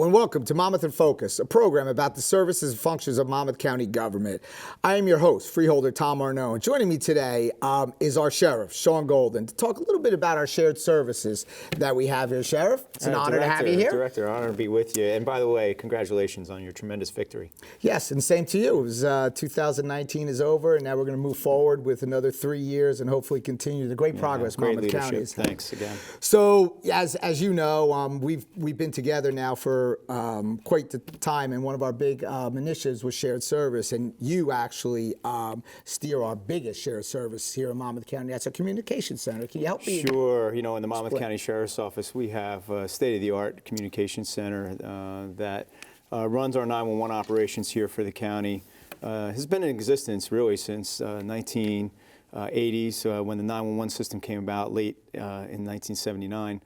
Hello and welcome to Monmouth in Focus, a program about the services and functions of Monmouth County government. I am your host, Freeholder Tom Arnaud, and joining me today is our Sheriff, Sean Golden, to talk a little bit about our shared services that we have here. Sheriff, it's an honor to have you here. Director, honor to be with you. And by the way, congratulations on your tremendous victory. Yes, and same to you. It was 2019 is over, and now we're going to move forward with another 3 years and hopefully continue the great progress Monmouth County has had. Thanks again. So, as you know, we've been together now for quite the time, and one of our big initiatives was shared service, and you actually steer our biggest shared service here in Monmouth County. That's our communication center. Can you help me? Sure. You know, in the Monmouth County Sheriff's Office, we have a state-of-the-art communication center that runs our 911 operations here for the county. Has been in existence really since 1980s when the 911 system came about late in 1979,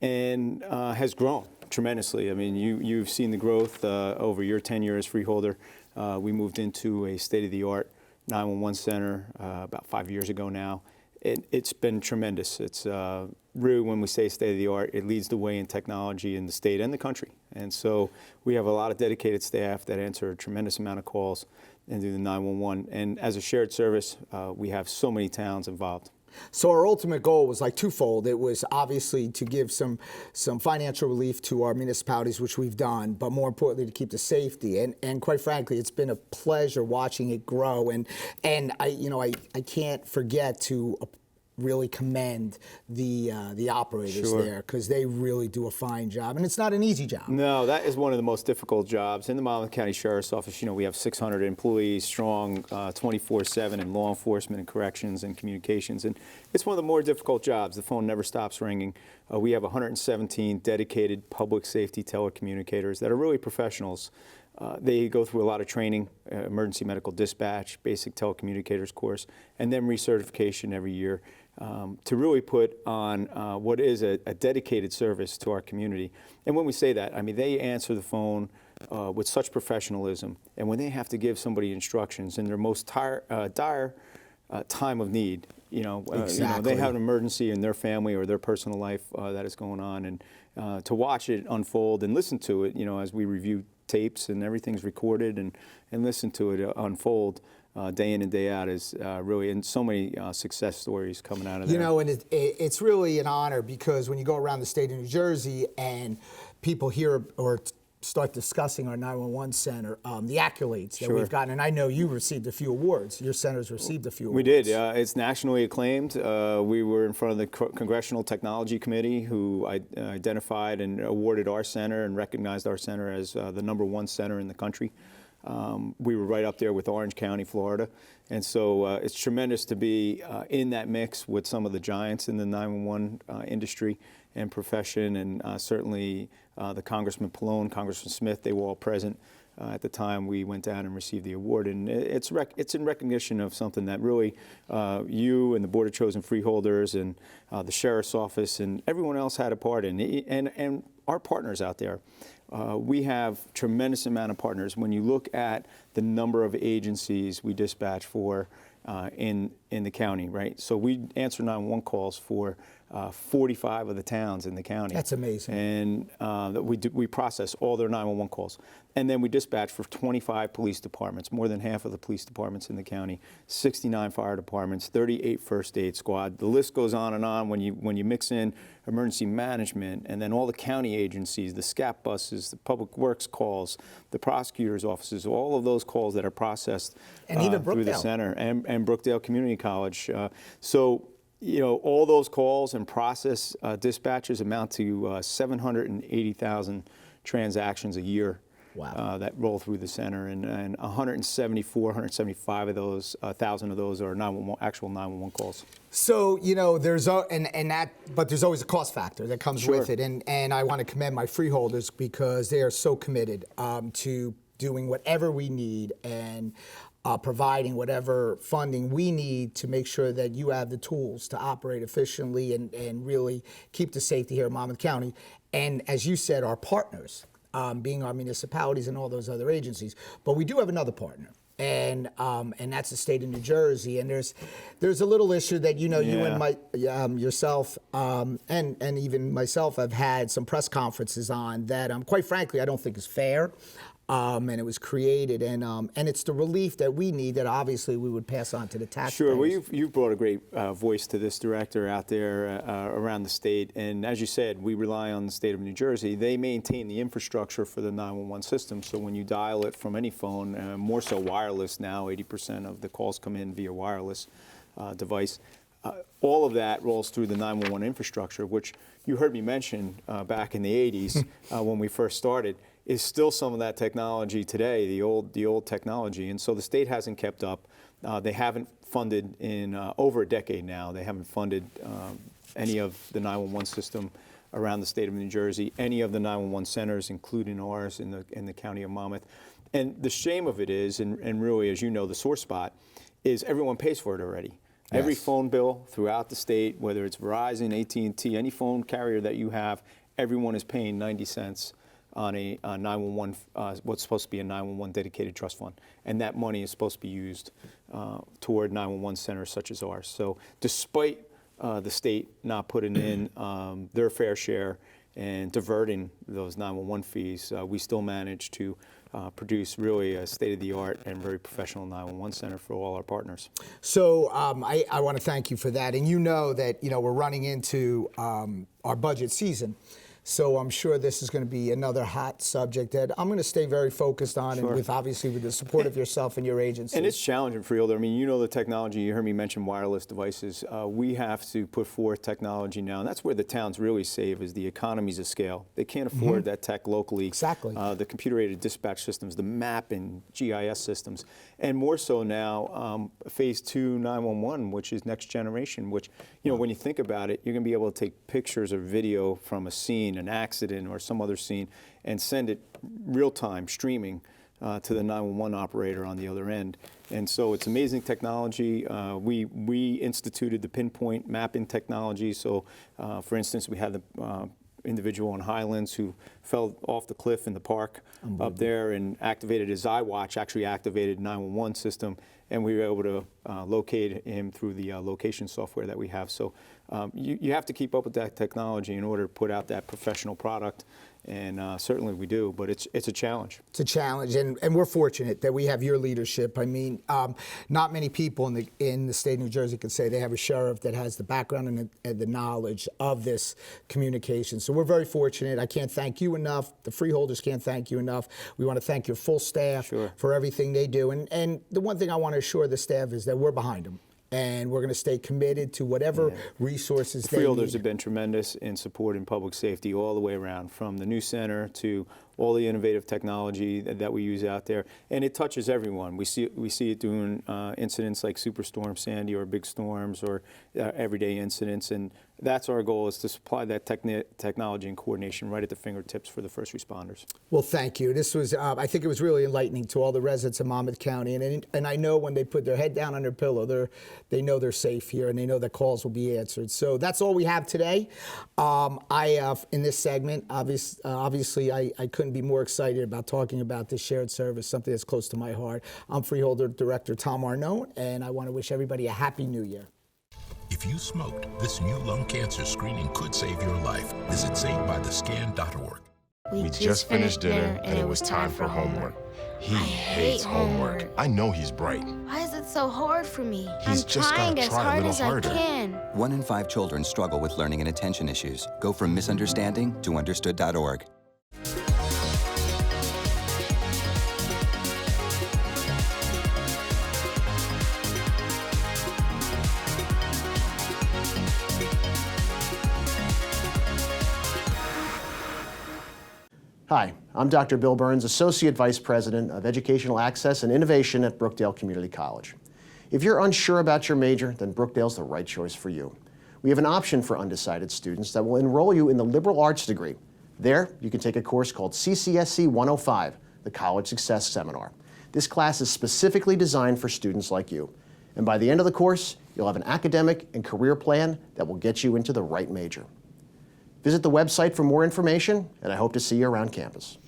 and has grown tremendously. I mean, you've seen the growth over your tenure as freeholder. We moved into a state-of-the-art 911 center about 5 years ago now. It's been tremendous. It's really, when we say state-of-the-art, it leads the way in technology in the state and the country. And so we have a lot of dedicated staff that answer a tremendous amount of calls and do the 911. And as a shared service, we have so many towns involved. So our ultimate goal was like twofold. It was obviously to give some financial relief to our municipalities, which we've done, but more importantly to keep the safety. And quite frankly, it's been a pleasure watching it grow. And I can't forget to really commend the operators there, because they really do a fine job, and it's not an easy job. No, that is one of the most difficult jobs. In the Monmouth County Sheriff's Office, you know, we have 600 employees strong, 24/7 in law enforcement and corrections and communications, and it's one of the more difficult jobs. The phone never stops ringing. We have 117 dedicated public safety telecommunicators that are really professionals. They go through a lot of training, emergency medical dispatch, basic telecommunicators course, and then recertification every year to really put on what is a dedicated service to our community. And when we say that, I mean, they answer the phone with such professionalism, and when they have to give somebody instructions in their most dire time of need, they have an emergency in their family or their personal life that is going on, and to watch it unfold and listen to it, as we review tapes and everything's recorded, and listen to it unfold day in and day out is really, and so many success stories coming out of there. And it's really an honor, because when you go around the state of New Jersey and people hear or start discussing our 911 center, the accolades that we've gotten, and I know you received a few awards. Your center's received a few awards. We did. It's nationally acclaimed. We were in front of the Congressional Technology Committee, who identified and awarded our center and recognized our center as the #1 center in the country. We were right up there with Orange County, Florida. And so it's tremendous to be in that mix with some of the giants in the 911 industry and profession, and certainly the Congressman Pallone, Congressman Smith, they were all present at the time we went down and received the award. And it's in recognition of something that really you and the Board of Chosen Freeholders and the Sheriff's Office and everyone else had a part in, and our partners out there. We have tremendous amount of partners. When you look at the number of agencies we dispatch for in the county, right? So we answer 911 calls for 45 of the towns in the county. That's amazing. And we process all their 911 calls. And then we dispatch for 25 police departments, more than half of the police departments in the county, 69 fire departments, 38 first aid squad. The list goes on and on when you mix in emergency management, and then all the county agencies, the SCAP buses, the public works calls, the prosecutor's offices, all of those calls that are processed and even through the center, and Brookdale Community College. All those calls and process dispatches amount to 780,000 transactions a year. Wow. That roll through the center, and 175 of those, 1,000 of those are actual 911 calls. So there's but there's always a cost factor that comes with it, and I want to commend my freeholders, because they are so committed to doing whatever we need and providing whatever funding we need to make sure that you have the tools to operate efficiently and really keep the safety here in Monmouth County. And as you said, our partners, being our municipalities and all those other agencies. But we do have another partner, and that's the state of New Jersey. And there's a little issue that you and yourself and even myself have had some press conferences on that, quite frankly, I don't think is fair. And it was created, and it's the relief that we need that obviously we would pass on to the taxpayers. Sure. Well, you've brought a great voice to this, Director, out there around the state. And as you said, we rely on the state of New Jersey. They maintain the infrastructure for the 911 system. So when you dial it from any phone, more so wireless now, 80% of the calls come in via wireless device. All of that rolls through the 911 infrastructure, which you heard me mention back in the 80s when we first started. Is still some of that technology today, the old technology, and so the state hasn't kept up. They haven't funded in over a decade now. They haven't funded any of the 911 system around the state of New Jersey, any of the 911 centers, including ours in the county of Monmouth. And the shame of it is, and really, as you know, the sore spot is everyone pays for it already. Yes. Every phone bill throughout the state, whether it's Verizon, AT&T, any phone carrier that you have, everyone is paying 90 cents on a 911, what's supposed to be a 911 dedicated trust fund. And that money is supposed to be used toward 911 centers such as ours. So despite the state not putting in their fair share and diverting those 911 fees, we still manage to produce really a state-of-the-art and very professional 911 center for all our partners. So I want to thank you for that. And you know that we're running into our budget season. So I'm sure this is going to be another hot subject that I'm going to stay very focused on, Sure. and with the support of yourself and your agency. And it's challenging, Freeholder. I mean, you know the technology. You heard me mention wireless devices. We have to put forth technology now, and that's where the towns really save is the economies of scale. They can't afford that tech locally. Exactly. The computer-aided dispatch systems, the map and GIS systems, and more so now, Phase 2 911, which is next generation. Which when you think about it, you're going to be able to take pictures or video from a scene, an accident or some other scene, and send it real-time streaming to the 911 operator on the other end. And so it's amazing technology. We instituted the pinpoint mapping technology. So for instance, we had the individual in Highlands who fell off the cliff in the park up there and activated his iWatch, actually activated 911 system, and we were able to locate him through the location software that we have. So you have to keep up with that technology in order to put out that professional product, and certainly we do, but it's a challenge. It's a challenge, and we're fortunate that we have your leadership. I mean, not many people in the state of New Jersey could say they have a sheriff that has the background and the knowledge of this communication. So we're very fortunate. I can't thank you enough. The Freeholders can't thank you enough. We want to thank your full staff Sure. for everything they do. And the one thing I want to assure the staff is that we're behind them. And we're going to stay committed to whatever resources they need. Freeholders have been tremendous in supporting public safety all the way around, from the new center to all the innovative technology that we use out there, and it touches everyone. We see it doing incidents like Superstorm Sandy or big storms or everyday incidents, and that's our goal, is to supply that technology and coordination right at the fingertips for the first responders. Well, thank you. This was, I think it was really enlightening to all the residents of Monmouth County, and I know when they put their head down on their pillow, they know they're safe here, and they know that calls will be answered. So that's all we have today. In this segment, obviously, I couldn't be more excited about talking about this shared service, something that's close to my heart. I'm Freeholder Director Tom Arnone, and I want to wish everybody a Happy New Year. If you smoked, this new lung cancer screening could save your life. Visit SaveByTheScan.org. We just finished dinner and it was time for homework. He hates homework. I know he's bright. Why is it so hard for me? He's I'm just trying gotta as try a hard little as harder. I can. 1 in 5 children struggle with learning and attention issues. Go from misunderstanding to understood.org. Hi, I'm Dr. Bill Burns, Associate Vice President of Educational Access and Innovation at Brookdale Community College. If you're unsure about your major, then Brookdale's the right choice for you. We have an option for undecided students that will enroll you in the liberal arts degree. There, you can take a course called CCSC 105, the College Success Seminar. This class is specifically designed for students like you. And by the end of the course, you'll have an academic and career plan that will get you into the right major. Visit the website for more information, and I hope to see you around campus.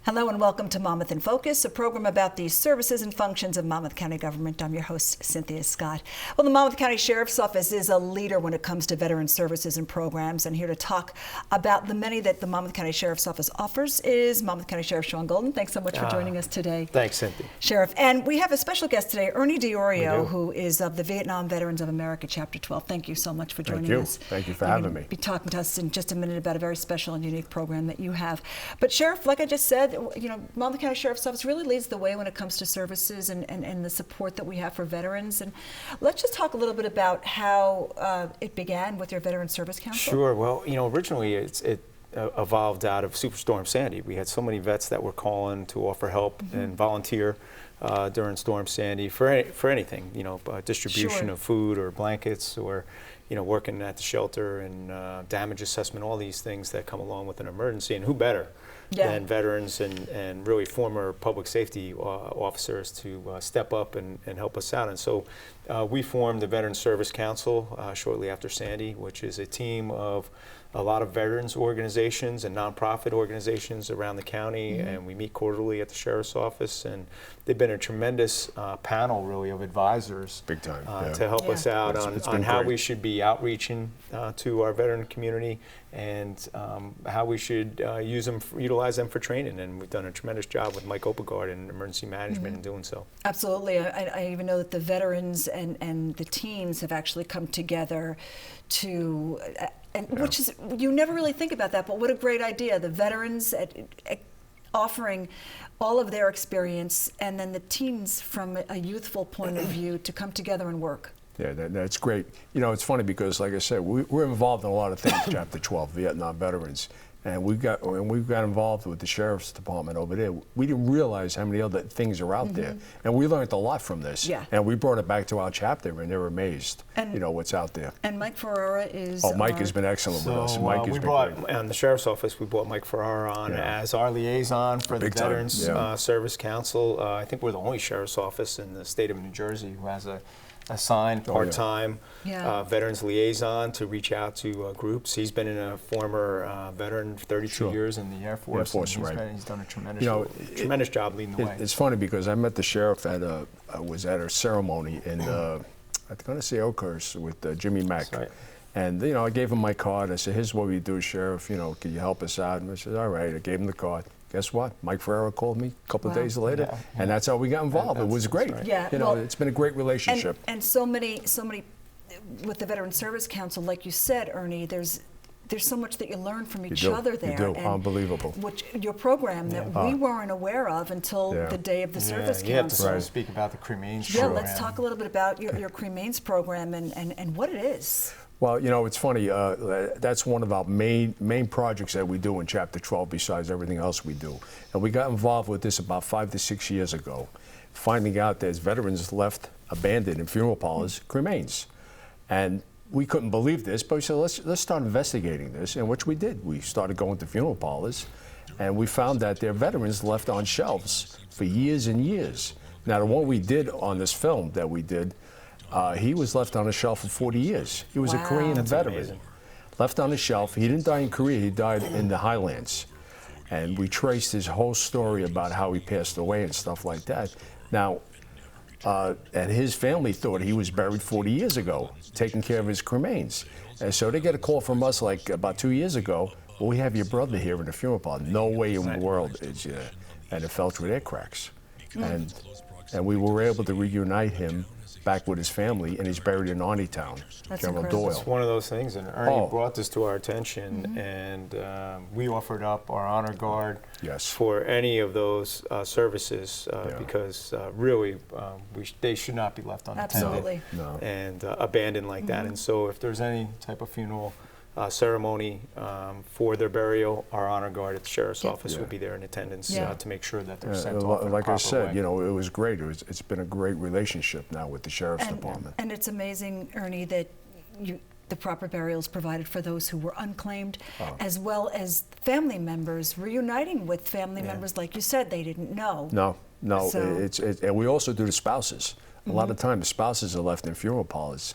Hello and welcome to Monmouth in Focus, a program about the services and functions of Monmouth County government. I'm your host, Cynthia Scott. Well, the Monmouth County Sheriff's Office is a leader when it comes to veteran services and programs, and here to talk about the many that the Monmouth County Sheriff's Office offers is Monmouth County Sheriff Sean Golden. Thanks so much for joining us today. Thanks, Cynthia. Sheriff, and we have a special guest today, Ernie DiOrio, who is of the Vietnam Veterans of America, Chapter 12. Thank you so much for joining us. Thank you for You're having gonna me. Be talking to us in just a minute about a very special and unique program that you have. But Sheriff, like I just said, you know, Monmouth County Sheriff's Office really leads the way when it comes to services and the support that we have for veterans. And let's just talk a little bit about how it began with your Veteran Service Council. Sure. Well, you know, originally it evolved out of Superstorm Sandy. We had so many vets that were calling to offer help and volunteer during Storm Sandy for anything, you know, distribution of food or blankets, or, you know, working at the shelter and damage assessment, all these things that come along with an emergency. And who better than veterans and really former public safety officers to step up and help us out. And so we formed the Veteran Service Council shortly after Sandy, which is a team of a lot of veterans organizations and nonprofit organizations around the county, and we meet quarterly at the Sheriff's Office, and they've been a tremendous panel really of advisors Big time, to help us out It's on been how great. we should be outreaching to our veteran community, and how we should utilize them for training. And we've done a tremendous job with Mike Opegard in emergency management in doing so. Absolutely. I even know that the veterans and the teams have actually come together to, which is, you never really think about that, but what a great idea. The veterans offering all of their experience, and then the teens from a youthful point of view to come together and work. Yeah, that's great. You know, it's funny because, like I said, we're involved in a lot of things, Chapter 12, Vietnam veterans. And we got involved with the Sheriff's Department over there. We didn't realize how many other things are out there. And we learned a lot from this. Yeah. And we brought it back to our chapter, and they were amazed, you know, what's out there. And Mike Ferrara is Mike has been excellent with us. So Mike has we been brought, great. on the Sheriff's Office, we brought Mike Ferrara on as our liaison for the Big time, Veterans yeah. Service Council. I think we're the only Sheriff's Office in the state of New Jersey who has a assigned part-time veterans liaison to reach out to groups. He's been a former veteran, 32 years in the Air Force. He's done a tremendous job leading the way. It's funny because I met the sheriff was at a ceremony in, I'm going to say Oakhurst with Jimmy Mack. That's right. And, you know, I gave him my card. I said, here's what we do, Sheriff. You know, can you help us out? And I said, all right. I gave him the card. Guess what? Mike Ferrara called me a couple of days later, and that's how we got involved. It was great. Right. Yeah, you know, it's been a great relationship. And so many, with the Veteran Service Council, like you said, Ernie, there's so much that you learn from each other there. You do. And Unbelievable. Which your program that we weren't aware of until the day of the Service You have to Council. speak about the cremains Yeah, program. let's talk a little bit about your cremains program and what it is. Well, you know, it's funny. That's one of our main projects that we do in Chapter 12 besides everything else we do. And we got involved with this about 5 to 6 years ago, finding out there's veterans left abandoned in funeral parlors, cremains. And we couldn't believe this, but we said, let's start investigating this, and which we did. We started going to funeral parlors, and we found that there are veterans left on shelves for years and years. Now, the one we did on this film that we did, he was left on a shelf for 40 years. He was a Korean veteran. Amazing. Left on the shelf. He didn't die in Korea, he died in the Highlands. And we traced his whole story about how he passed away and stuff like that. Now, and his family thought he was buried 40 years ago, taking care of his cremains. And so they get a call from us like about 2 years ago, well, we have your brother here in the funeral parlor. No way in the world. And it fell through their cracks. And we were able to reunite him back with his family, and he's buried in Arneytown, General incredible. Doyle. It's one of those things, and Ernie brought this to our attention, and we offered up our honor guard for any of those services because really they should not be left unattended and abandoned like that. And so if there's any type of funeral ceremony for their burial, our honor guard at the Sheriff's Office will be there in attendance to make sure that they're sent off in a like I proper said, way. you know, it was great. It's been a great relationship now with the Sheriff's Department. And it's amazing, Ernie, that the proper burials provided for those who were unclaimed, as well as family members reuniting with family members, like you said, they didn't know. No, So- and we also do the spouses. A lot of times the spouses are left in funeral parlors,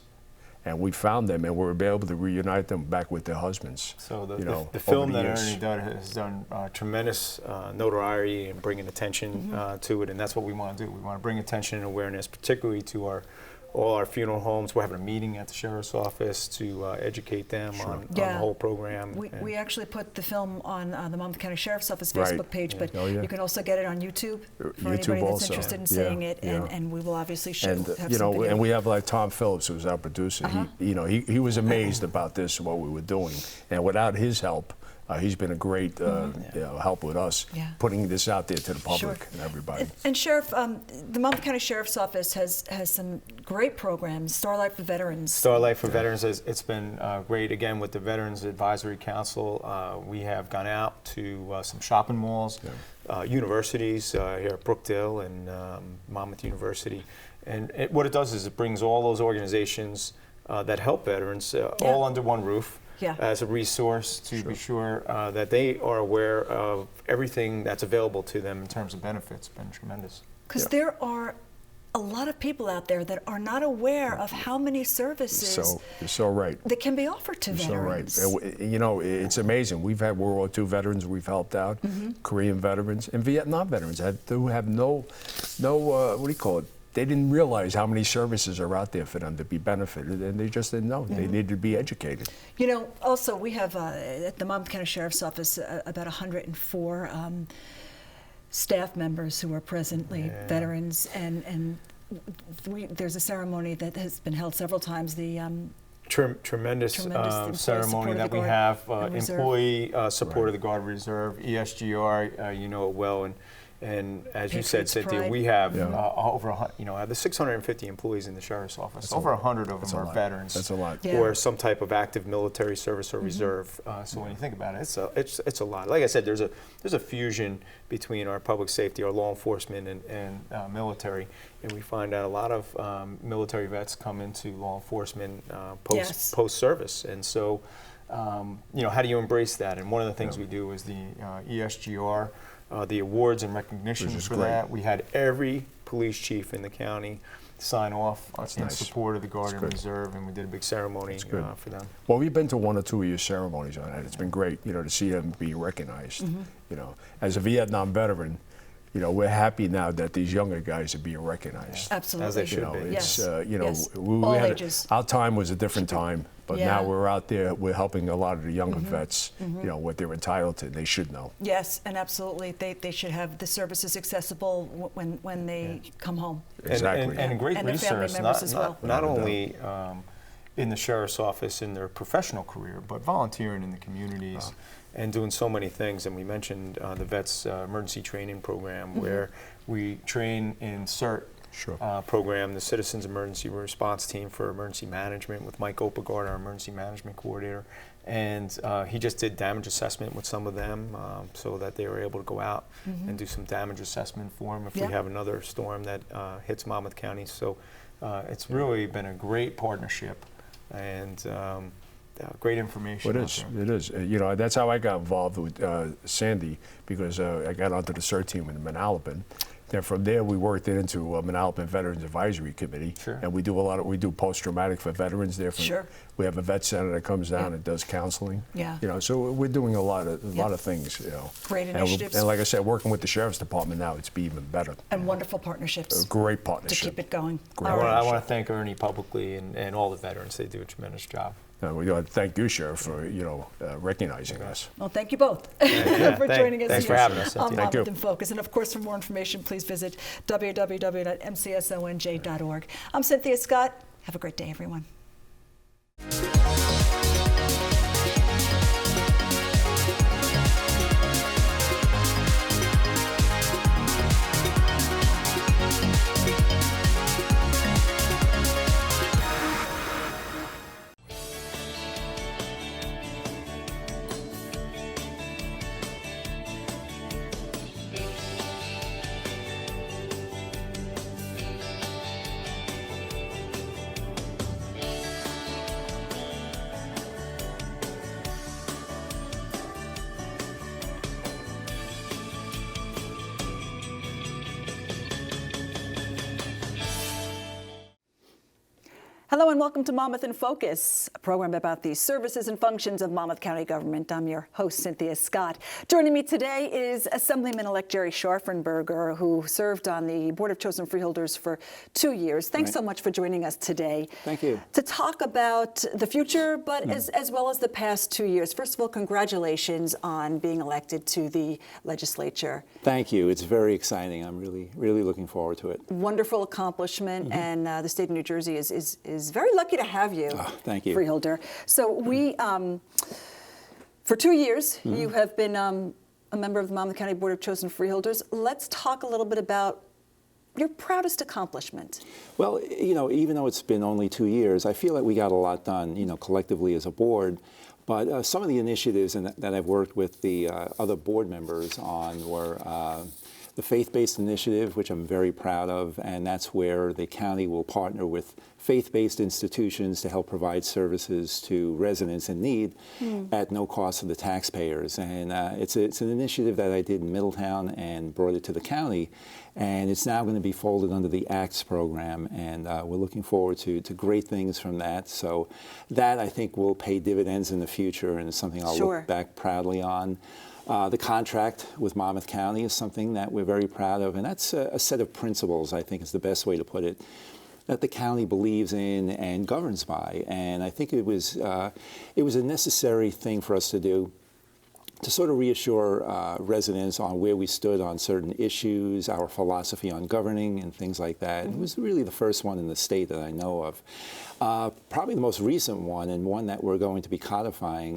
And we found them, and we were able to reunite them back with their husbands. So you know, the film over the that years. Ernie done has done tremendous notoriety and bringing attention to it, and that's what we want to do. We want to bring attention and awareness, particularly to all our funeral homes. We're having a meeting at the Sheriff's Office to educate them on the whole program. We actually put the film on the Monmouth County Sheriff's Office Right. Facebook page, but Oh, yeah. you can also get it on YouTube for YouTube anybody that's also. interested in Yeah, seeing it, yeah. and we will obviously show. And have you some know, video. and we have like Tom Phillips, who's our producer. He was amazed about this, what we were doing, and without his help, he's been a great help with us putting this out there to the public and everybody. And Sheriff, the Monmouth County Sheriff's Office has some great programs. Starlight for Veterans. Starlight for Veterans, it's been great. Again, with the Veterans Advisory Council, we have gone out to some shopping malls, universities here at Brookdale and Monmouth University. And what it does is it brings all those organizations that help veterans all under one roof. As a resource to be sure that they are aware of everything that's available to them in terms of benefits. It's been tremendous. Because there are a lot of people out there that are not aware of how many services You're so right. that can be offered to veterans. So right. You know, it's amazing. We've had World War II veterans we've helped out, Korean veterans, and Vietnam veterans who have no what do you call it? They didn't realize how many services are out there for them to be benefited, and they just didn't know. They needed to be educated. You know, also we have at the Monmouth County Sheriff's Office about 104 staff members who are presently veterans, and there's a ceremony that has been held several times. The Tremendous employee ceremony support of that the we Guard have, and Reserve. employee support of the Guard Reserve, ESGR, you know it well, and as you said, Patriots Cynthia, Pride. we have over the 650 employees in the Sheriff's Office. Over 100 of them are veterans. That's a lot. Or some type of active military service or reserve. So when you think about it, it's a lot. Like I said, there's a fusion between our public safety, our law enforcement, and military, and we find out a lot of military vets come into law enforcement post service, and so you know, how do you embrace that? And one of the things we do is the ESGR. The awards and recognitions for that. We had every police chief in the county sign off in support of the Guard and Reserve, and we did a big ceremony for them. Well, we've been to one or two of your ceremonies on that. It's been great, you know, to see them be recognized. You know, as a Vietnam veteran, you know, we're happy now that these younger guys are being recognized. Absolutely. As they should You know, be. it's, Yes. you know, Yes. we All had ages. our time was a different time, but now Yeah. we're out there, we're helping a lot of the younger vets, you know, what they're entitled to. They should know. Yes, and absolutely, they should have the services accessible when they come home. Exactly. And great And their family resource, members as well. not only in the Sheriff's Office in their professional career, but volunteering in the communities and doing so many things. And we mentioned the Vets Emergency Training Program, where we train in CERT program, the Citizens Emergency Response Team for Emergency Management, with Mike Opegard, our Emergency Management Coordinator. And he just did damage assessment with some of them so that they were able to go out and do some damage assessment for them if we have another storm that hits Monmouth County. So it's really been a great partnership and great information. It is. You know, that's how I got involved with Sandy, because I got onto the CERT team in Manalapan. Then from there, we worked it into Manalapan Veterans Advisory Committee, and we do we do post-traumatic for veterans there. We have a vet center that comes down and does counseling. You know, so we're doing a lot of things. You know, Great initiatives. And like I said, working with the Sheriff's Department now, it's be even better. And wonderful partnerships. Great partnership. To keep it going. I want to thank Ernie publicly and all the veterans. They do a tremendous job. We want to thank you, Sheriff, for recognizing us. Well, thank you both for joining us. Thanks for having us. On Thank you. Monmouth in Focus. And of course, for more information, please visit www.mcsonj.org. I'm Cynthia Scott. Have a great day, everyone. Hello and welcome to Monmouth in Focus, a program about the services and functions of Monmouth County government. I'm your host, Cynthia Scott. Joining me today is Assemblyman-elect Jerry Scharfenberger, who served on the Board of Chosen Freeholders for 2 years. Thanks so much for joining us today. Thank you. To talk about the future, but as well as the past 2 years. First of all, congratulations on being elected to the legislature. Thank you. It's very exciting. I'm really looking forward to it. Wonderful accomplishment, and the state of New Jersey is very lucky to have you, thank you. Freeholder. So we, for 2 years, you have been a member of the Monmouth County Board of Chosen Freeholders. Let's talk a little bit about your proudest accomplishment. Well, you know, even though it's been only 2 years, I feel like we got a lot done, you know, collectively as a board. But some of the initiatives that I've worked with the other board members on were the faith-based initiative, which I'm very proud of, and that's where the county will partner with faith-based institutions to help provide services to residents in need at no cost to the taxpayers. And it's an initiative that I did in Middletown and brought it to the county, and it's now going to be folded under the ACTS program, and we're looking forward to great things from that. So that, I think, will pay dividends in the future, and it's something I'll look back proudly on. The contract with Monmouth County is something that we're very proud of, and that's a set of principles, I think is the best way to put it, that the county believes in and governs by. And I think it was a necessary thing for us to do to sort of reassure residents on where we stood on certain issues, our philosophy on governing and things like that. It was really the first one in the state that I know of. Probably the most recent one, and one that we're going to be codifying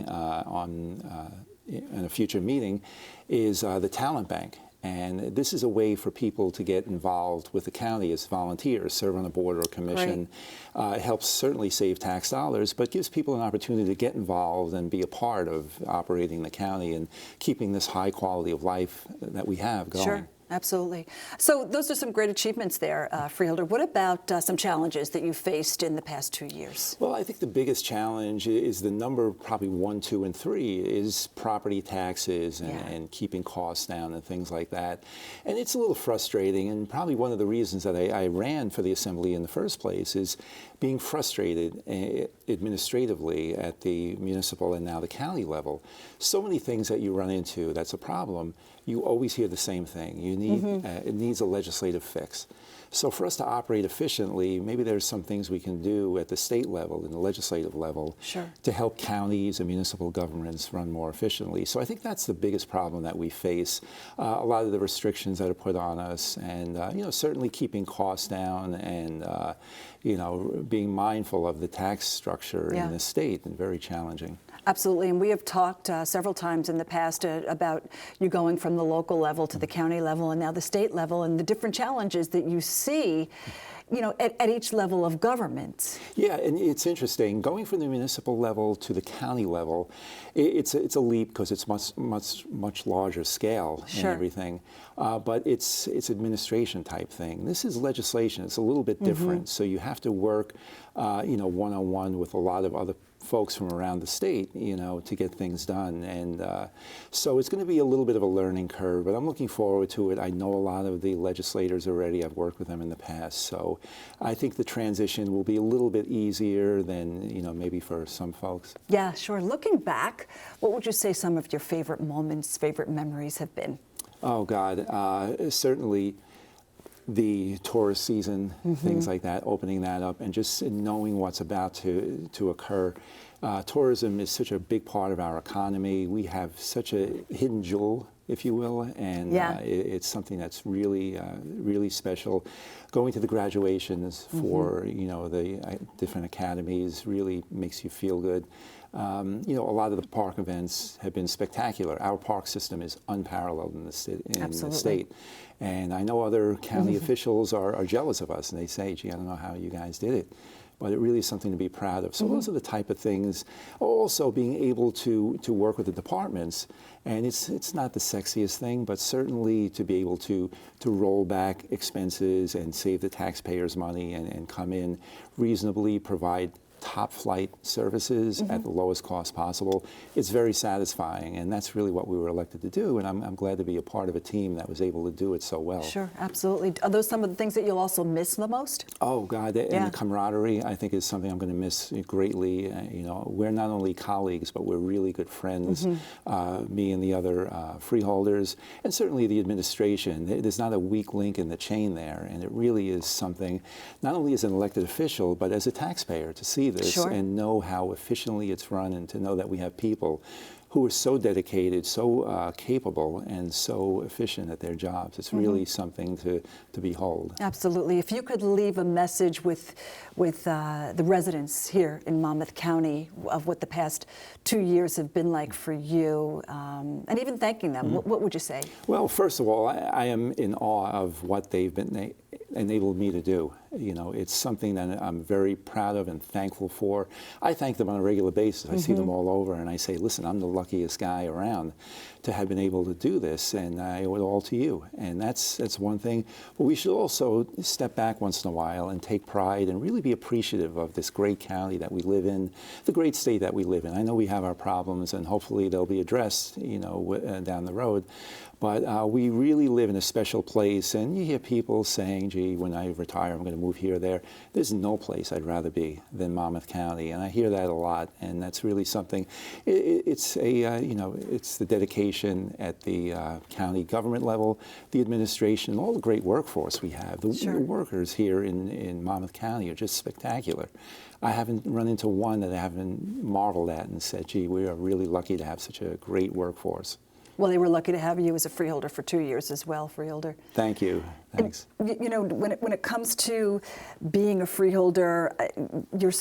in a future meeting, is the talent bank. And this is a way for people to get involved with the county as volunteers, serve on a board or a commission. It helps certainly save tax dollars, but gives people an opportunity to get involved and be a part of operating the county and keeping this high quality of life that we have going. Sure. Absolutely. So those are some great achievements there, Freeholder. What about some challenges that you faced in the past 2 years? Well, I think the biggest challenge is the number, probably 1, 2, and 3, is property taxes and keeping costs down and things like that. And it's a little frustrating, and probably one of the reasons that I ran for the Assembly in the first place is being frustrated administratively at the municipal and now the county level. So many things that you run into, that's a problem. You always hear the same thing. You need, it needs a legislative fix. So for us to operate efficiently, maybe there's some things we can do at the state level and the legislative level to help counties and municipal governments run more efficiently. So I think that's the biggest problem that we face. A lot of the restrictions that are put on us, and you know, certainly keeping costs down, and you know, being mindful of the tax structure in the state, and very challenging. Absolutely, and we have talked several times in the past about you going from the local level to the county level and now the state level, and the different challenges that you see, you know, at each level of government. Yeah, and it's interesting, going from the municipal level to the county level, it's a leap because it's much larger scale and everything, but it's administration type thing. This is legislation. It's a little bit different, so you have to work, you know, one-on-one with a lot of other folks from around the state, you know, to get things done. And so it's going to be a little bit of a learning curve, but I'm looking forward to it. I know a lot of the legislators already. I've worked with them in the past. So I think the transition will be a little bit easier than, you know, maybe for some folks. Yeah, sure. Looking back, what would you say some of your favorite moments, favorite memories have been? Oh, God. Certainly the tourist season, things like that, opening that up, and just knowing what's about to occur. Tourism is such a big part of our economy. We have such a hidden jewel, if you will, and it's something that's really, really special. Going to the graduations for, you know, the different academies really makes you feel good. You know, a lot of the park events have been spectacular. Our park system is unparalleled in the state. And I know other county officials are jealous of us, and they say, gee, I don't know how you guys did it. But it really is something to be proud of. So those are the type of things. Also being able to work with the departments, and it's not the sexiest thing, but certainly to be able to roll back expenses and save the taxpayers money and come in reasonably, provide top flight services at the lowest cost possible. It's very satisfying, and that's really what we were elected to do, and I'm glad to be a part of a team that was able to do it so well. Sure, absolutely. Are those some of the things that you'll also miss the most? Oh God, and the camaraderie, I think, is something I'm going to miss greatly. You know, we're not only colleagues, but we're really good friends, me and the other freeholders, and certainly the administration. There's not a weak link in the chain there, and it really is something, not only as an elected official, but as a taxpayer, to see this and know how efficiently it's run, and to know that we have people who are so dedicated, so capable, and so efficient at their jobs. It's really something to behold. Absolutely. If you could leave a message with the residents here in Monmouth County of what the past 2 years have been like for you, and even thanking them, what would you say? Well, first of all, I am in awe of what they've been enabled me to do. You know, it's something that I'm very proud of and thankful for. I thank them on a regular basis. I see them all over, and I say, listen, I'm the luckiest guy around to have been able to do this, and I owe it all to you. And that's one thing. But we should also step back once in a while and take pride and really be appreciative of this great county that we live in, the great state that we live in. I know we have our problems, and hopefully they'll be addressed, you know, down the road. But we really live in a special place, and you hear people saying, gee, when I retire, I'm going to move here or there. There's no place I'd rather be than Monmouth County, and I hear that a lot, and that's really something. It's you know, it's the dedication at the county government level, the administration, all the great workforce we have. The workers here in Monmouth County are just spectacular. I haven't run into one that I haven't marveled at and said, gee, we are really lucky to have such a great workforce. Well, they were lucky to have you as a freeholder for 2 years as well, freeholder. Thank you. Thanks. And, you know, when it comes to being a freeholder, you're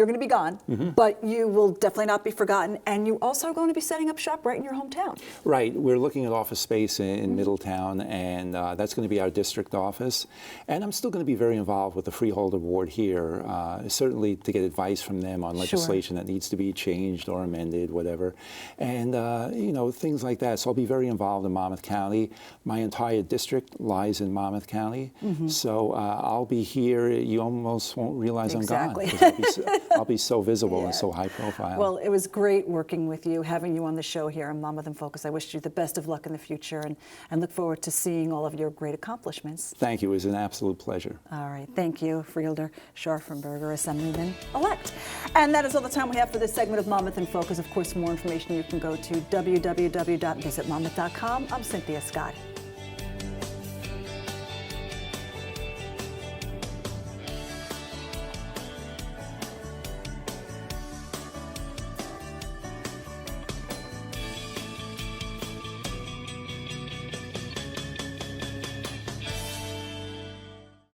going to be gone, but you will definitely not be forgotten, and you also are going to be setting up shop right in your hometown. Right. We're looking at office space in Middletown, and that's going to be our district office. And I'm still going to be very involved with the freeholder board here, certainly to get advice from them on legislation that needs to be changed or amended, whatever, and you know, things like that. So I'll be very involved in Monmouth County. My entire district lies in Monmouth County, so I'll be here. You almost won't realize I'm gone, because I'll be so visible and so high profile. Well, it was great working with you, having you on the show here on Monmouth in Focus. I wish you the best of luck in the future, and look forward to seeing all of your great accomplishments. Thank you. It was an absolute pleasure. All right. Thank you, Freeholder Scharfenberger, Assemblyman-elect. And that is all the time we have for this segment of Monmouth in Focus. Of course, for more information, you can go to www.visitmonmouth.com. I'm Cynthia Scott.